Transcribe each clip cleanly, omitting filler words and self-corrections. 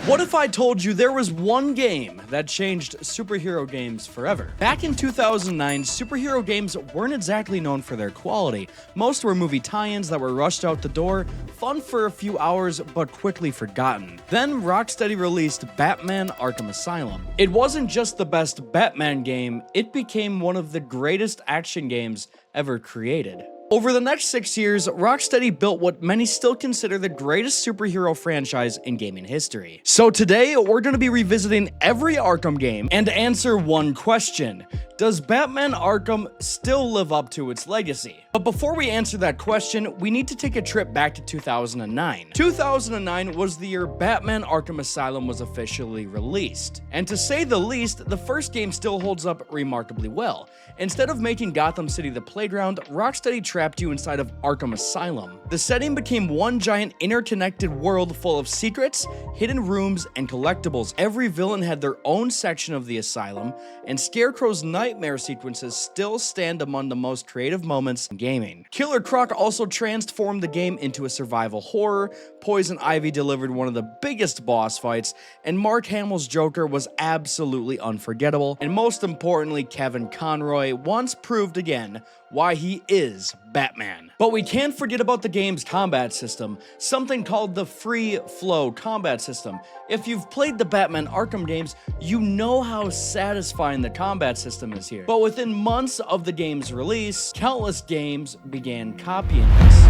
What if I told you there was one game that changed superhero games forever? Back in 2009, superhero games weren't exactly known for their quality. Most were movie tie-ins that were rushed out the door, fun for a few hours, but quickly forgotten. Then Rocksteady released Batman Arkham Asylum. It wasn't just the best Batman game, it became one of the greatest action games ever created. Over the next 6 years, Rocksteady built what many still consider the greatest superhero franchise in gaming history. So today, we're going to be revisiting every Arkham game and answer one question. Does Batman Arkham still live up to its legacy? But before we answer that question, we need to take a trip back to 2009. 2009 was the year Batman Arkham Asylum was officially released. And to say the least, the first game still holds up remarkably well. Instead of making Gotham City the playground, Rocksteady trapped you inside of Arkham Asylum. The setting became one giant interconnected world full of secrets, hidden rooms, and collectibles. Every villain had their own section of the asylum, and Scarecrow's nightmare sequences still stand among the most creative moments in gaming. Killer Croc also transformed the game into a survival horror, Poison Ivy delivered one of the biggest boss fights, and Mark Hamill's Joker was absolutely unforgettable, and most importantly, Kevin Conroy once proved again why he is Batman. But we can't forget about the game's combat system, something called the free flow combat system. If you've played the Batman Arkham games, you know how satisfying the combat system is here. But within months of the game's release, countless games began copying this.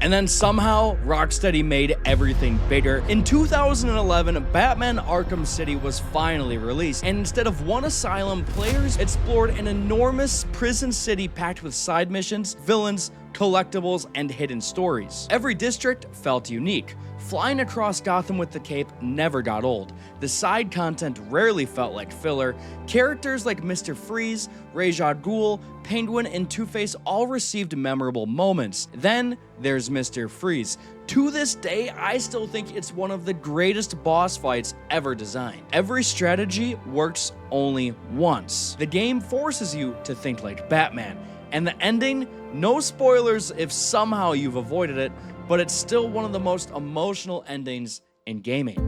And then somehow, Rocksteady made everything bigger. In 2011, Batman Arkham City was finally released, and instead of one asylum, players explored an enormous prison city packed with side missions, villains, collectibles, and hidden stories. Every district felt unique. Flying across Gotham with the cape never got old. The side content rarely felt like filler. Characters like Mr. Freeze, Ra's al Ghul, Penguin, and Two-Face all received memorable moments. Then there's Mr. Freeze. To this day, I still think it's one of the greatest boss fights ever designed. Every strategy works only once. The game forces you to think like Batman. And the ending, no spoilers if somehow you've avoided it, but it's still one of the most emotional endings in gaming.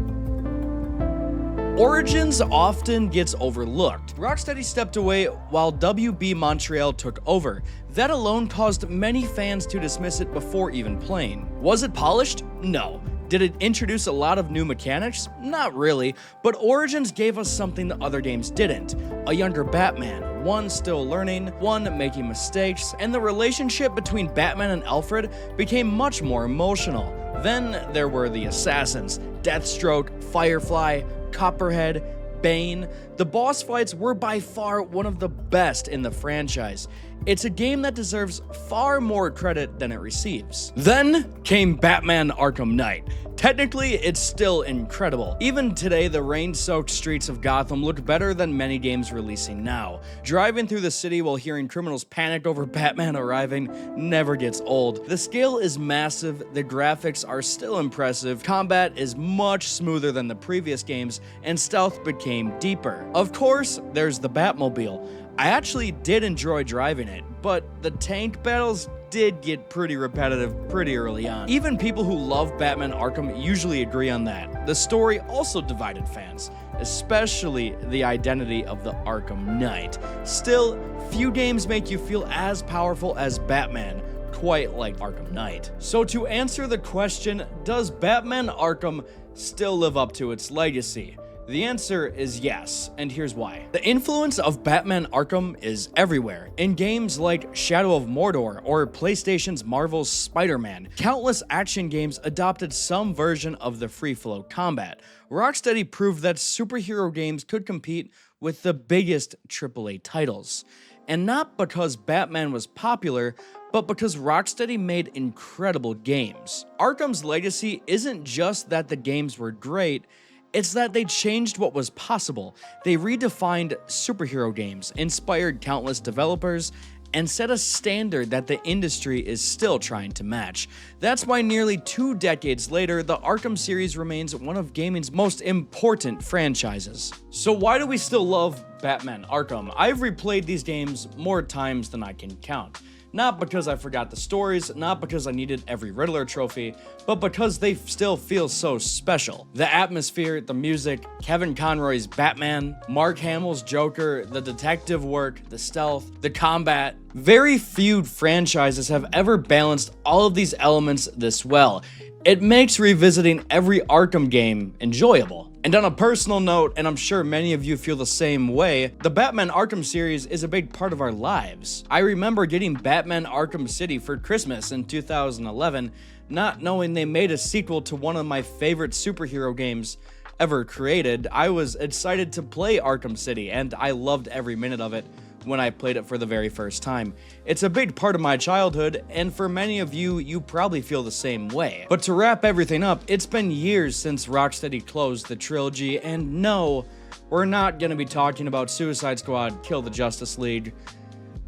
Origins often gets overlooked. Rocksteady stepped away while WB Montreal took over. That alone caused many fans to dismiss it before even playing. Was it polished? No. Did it introduce a lot of new mechanics? Not really, but Origins gave us something the other games didn't. A younger Batman, one still learning, one making mistakes, and the relationship between Batman and Alfred became much more emotional. Then there were the assassins, Deathstroke, Firefly, Copperhead, Bane. The boss fights were by far one of the best in the franchise. It's a game that deserves far more credit than it receives. Then came Batman Arkham Knight. Technically, it's still incredible. Even today, the rain-soaked streets of Gotham look better than many games releasing now. Driving through the city while hearing criminals panic over Batman arriving never gets old. The scale is massive, the graphics are still impressive, combat is much smoother than the previous games, and stealth became deeper. Of course, there's the Batmobile. I actually did enjoy driving it, but the tank battles did get pretty repetitive pretty early on. Even people who love Batman Arkham usually agree on that. The story also divided fans, especially the identity of the Arkham Knight. Still, few games make you feel as powerful as Batman, quite like Arkham Knight. So to answer the question, does Batman Arkham still live up to its legacy? The answer is yes, and here's why. The influence of Batman Arkham is everywhere. In games like Shadow of Mordor or PlayStation's Marvel's Spider-Man, countless action games adopted some version of the free-flow combat. Rocksteady proved that superhero games could compete with the biggest AAA titles. And not because Batman was popular, but because Rocksteady made incredible games. Arkham's legacy isn't just that the games were great, it's that they changed what was possible. They redefined superhero games, inspired countless developers, and set a standard that the industry is still trying to match. That's why nearly 2 decades later, the Arkham series remains one of gaming's most important franchises. So why do we still love Batman Arkham? I've replayed these games more times than I can count. Not because I forgot the stories, not because I needed every Riddler trophy, but because they still feel so special. The atmosphere, the music, Kevin Conroy's Batman, Mark Hamill's Joker, the detective work, the stealth, the combat. Very few franchises have ever balanced all of these elements this well. It makes revisiting every Arkham game enjoyable. And on a personal note, and I'm sure many of you feel the same way, the Batman Arkham series is a big part of our lives. I remember getting Batman Arkham City for Christmas in 2011, not knowing they made a sequel to one of my favorite superhero games ever created. I was excited to play Arkham City, and I loved every minute of it when I played it for the very first time. It's a big part of my childhood, and for many of you, you probably feel the same way. But to wrap everything up, it's been years since Rocksteady closed the trilogy, and no, we're not gonna be talking about Suicide Squad, Kill the Justice League.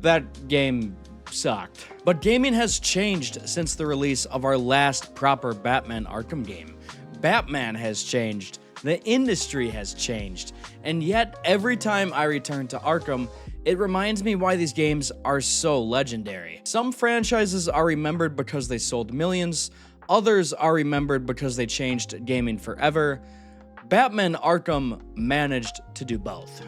That game sucked. But gaming has changed since the release of our last proper Batman Arkham game. Batman has changed, the industry has changed, and yet every time I return to Arkham, it reminds me why these games are so legendary. Some franchises are remembered because they sold millions, others are remembered because they changed gaming forever. Batman Arkham managed to do both.